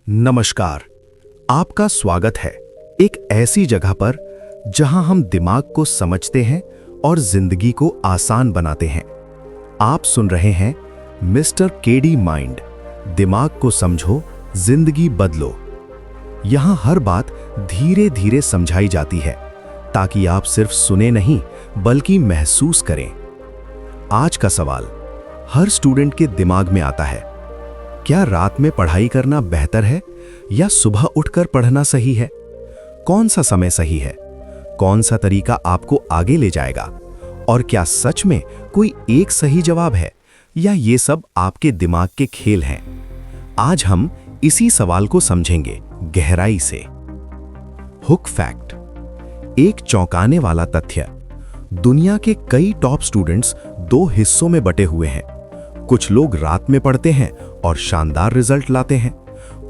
नमस्कार। आपका स्वागत है एक ऐसी जगह पर जहां हम दिमाग को समझते हैं और जिंदगी को आसान बनाते हैं। आप सुन रहे हैं मिस्टर केडी माइंड, दिमाग को समझो, जिंदगी बदलो। यहां हर बात धीरे धीरे समझाई जाती है ताकि आप सिर्फ सुने नहीं बल्कि महसूस करें। आज का सवाल हर स्टूडेंट के दिमाग में आता है, क्या रात में पढ़ाई करना बेहतर है या सुबह उठकर पढ़ना सही है? कौन सा समय सही है? कौन सा तरीका आपको आगे ले जाएगा? और क्या सच में कोई एक सही जवाब है या ये सब आपके दिमाग के खेल हैं? आज हम इसी सवाल को समझेंगे गहराई से। हुक फैक्ट, एक चौंकाने वाला तथ्य। दुनिया के कई टॉप स्टूडेंट्स दो हिस्सों में बटे हुए हैं। कुछ लोग रात में पढ़ते हैं और शानदार रिजल्ट लाते हैं।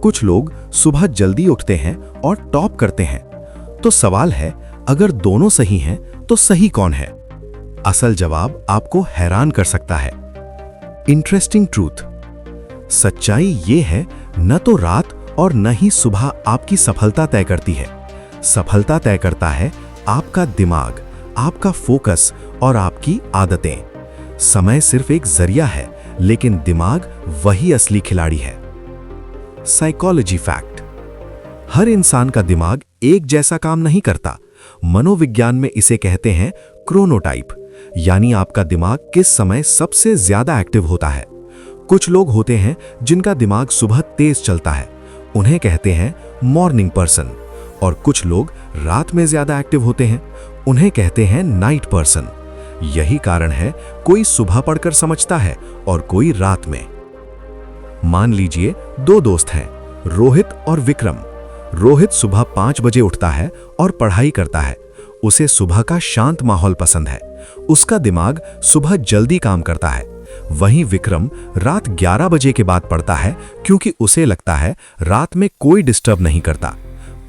कुछ लोग सुबह जल्दी उठते हैं और टॉप करते हैं। तो सवाल है, अगर दोनों सही हैं तो सही कौन है? असल जवाब आपको हैरान कर सकता है। इंटरेस्टिंग ट्रूथ, सच्चाई ये है, न तो रात और न ही सुबह आपकी सफलता तय करती है। सफलता तय करता है आपका दिमाग, आपका फोकस और आपकी आदतें। समय सिर्फ एक जरिया है, लेकिन दिमाग वही असली खिलाड़ी है। साइकोलॉजी फैक्ट, हर इंसान का दिमाग एक जैसा काम नहीं करता। मनोविज्ञान में इसे कहते हैं क्रोनोटाइप, यानी आपका दिमाग किस समय सबसे ज्यादा एक्टिव होता है। कुछ लोग होते हैं जिनका दिमाग सुबह तेज चलता है, उन्हें कहते हैं मॉर्निंग पर्सन। और कुछ लोग रात में ज्यादा एक्टिव होते हैं, उन्हें कहते हैं नाइट पर्सन। यही कारण है कोई सुबह पढ़कर समझता है और कोई रात में। मान लीजिए दो दोस्त हैं, रोहित और विक्रम। रोहित सुबह 5 बजे उठता है और पढ़ाई करता है। उसे सुबह का शांत माहौल पसंद है। उसका दिमाग सुबह जल्दी काम करता है। वहीं विक्रम रात 11 बजे के बाद पढ़ता है क्योंकि उसे लगता है रात में कोई डिस्टर्ब नहीं करता।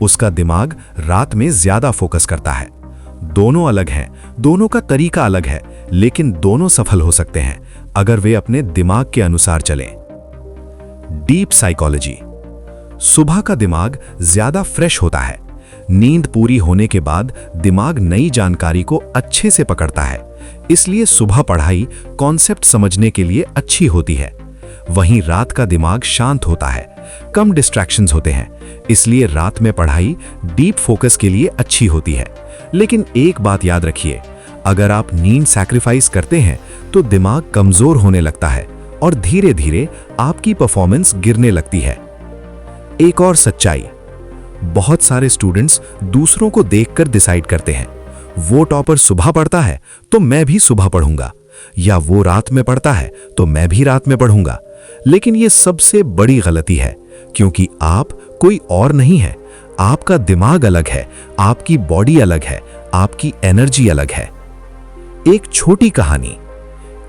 उसका दिमाग रात में ज्यादा फोकस करता है। दोनों अलग हैं, दोनों का तरीका अलग है, लेकिन दोनों सफल हो सकते हैं अगर वे अपने दिमाग के अनुसार चलें। डीप साइकोलॉजी, सुबह का दिमाग ज्यादा फ्रेश होता है। नींद पूरी होने के बाद दिमाग नई जानकारी को अच्छे से पकड़ता है, इसलिए सुबह पढ़ाई कॉन्सेप्ट समझने के लिए अच्छी होती है। वहीं रात का दिमाग शांत होता है, कम डिस्ट्रैक्शंस होते हैं, इसलिए रात में पढ़ाई डीप फोकस के लिए अच्छी होती है। लेकिन एक बात याद रखिए, अगर आप नींद सैक्रिफाइस करते हैं तो दिमाग कमजोर होने लगता है और धीरे धीरे आपकी परफॉर्मेंस गिरने लगती है। एक और सच्चाई, बहुत सारे स्टूडेंट्स दूसरों को देखकर डिसाइड करते हैं, वो टॉपर सुबह पढ़ता है तो मैं भी सुबह पढ़ूंगा, या वो रात में पढ़ता है तो मैं भी रात में पढ़ूंगा। लेकिन ये सबसे बड़ी गलती है, क्योंकि आप कोई और नहीं है। आपका दिमाग अलग है, आपकी बॉडी अलग है, आपकी एनर्जी अलग है। एक छोटी कहानी,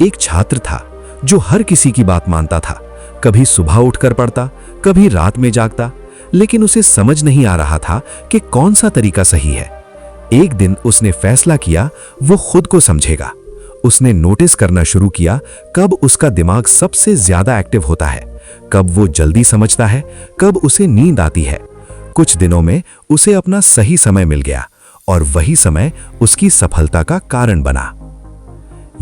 एक छात्र था जो हर किसी की बात मानता था। कभी सुबह उठकर पढ़ता, कभी रात में जागता, लेकिन उसे समझ नहीं आ रहा था कि कौन सा तरीका सही है। एक दिन उसने फैसला किया वो खुद को समझेगा। उसने नोटिस करना शुरू किया कब उसका दिमाग सबसे ज्यादा एक्टिव होता है, कब वो जल्दी समझता है, कब उसे नींद आती है। कुछ दिनों में उसे अपना सही समय मिल गया और वही समय उसकी सफलता का कारण बना।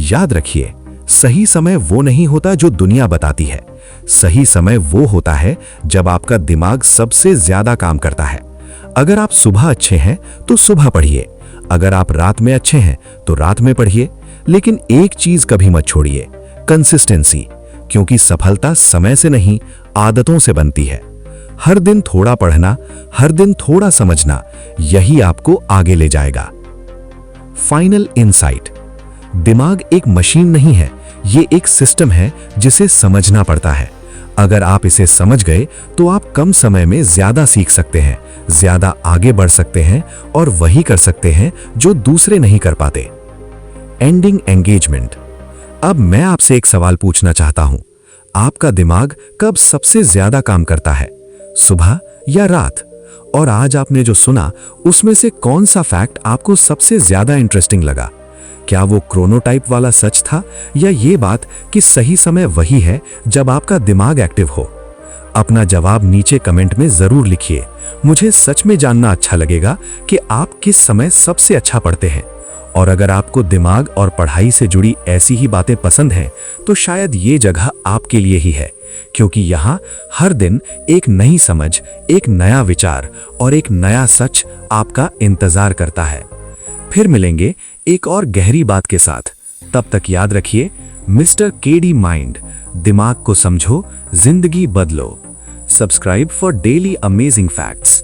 याद रखिए, सही समय वो नहीं होता जो दुनिया बताती है। सही समय वो होता है जब आपका दिमाग सबसे ज्यादा काम करता है। अगर आप सुबह अच्छे हैं तो सुबह पढ़िए, अगर आप रात में अच्छे हैं तो रात में पढ़िए। लेकिन एक चीज कभी मत छोड़िए, कंसिस्टेंसी, क्योंकि सफलता समय से नहीं आदतों से बनती है। हर दिन थोड़ा पढ़ना, हर दिन थोड़ा समझना, यही आपको आगे ले जाएगा। फाइनल इनसाइट, दिमाग एक मशीन नहीं है, ये एक सिस्टम है जिसे समझना पड़ता है। अगर आप इसे समझ गए तो आप कम समय में ज्यादा सीख सकते हैं, ज्यादा आगे बढ़ सकते हैं और वही कर सकते हैं जो दूसरे नहीं कर पाते। एंडिंग एंगेजमेंट, अब मैं आपसे एक सवाल पूछना चाहता हूं, आपका दिमाग कब सबसे ज्यादा काम करता है, सुबह या रात? और आज आपने जो सुना उसमें से कौन सा फैक्ट आपको सबसे ज्यादा इंटरेस्टिंग लगा? क्या वो क्रोनोटाइप वाला सच था, या ये बात कि सही समय वही है जब आपका दिमाग एक्टिव हो? अपना जवाब नीचे कमेंट में जरूर लिखिए। मुझे सच में जानना अच्छा लगेगा कि आप किस समय सबसे अच्छा पढ़ते हैं। और अगर आपको दिमाग और पढ़ाई से जुड़ी ऐसी ही बातें पसंद हैं, तो शायद ये जगह आपके लिए ही है, क्योंकि यहाँ हर दिन एक नई समझ, एक नया विचार और एक नया सच आपका इंतजार करता है। फिर मिलेंगे एक और गहरी बात के साथ। तब तक याद रखिए, मिस्टर केडी माइंड, दिमाग को समझो, जिंदगी बदलो। Subscribe for daily amazing facts.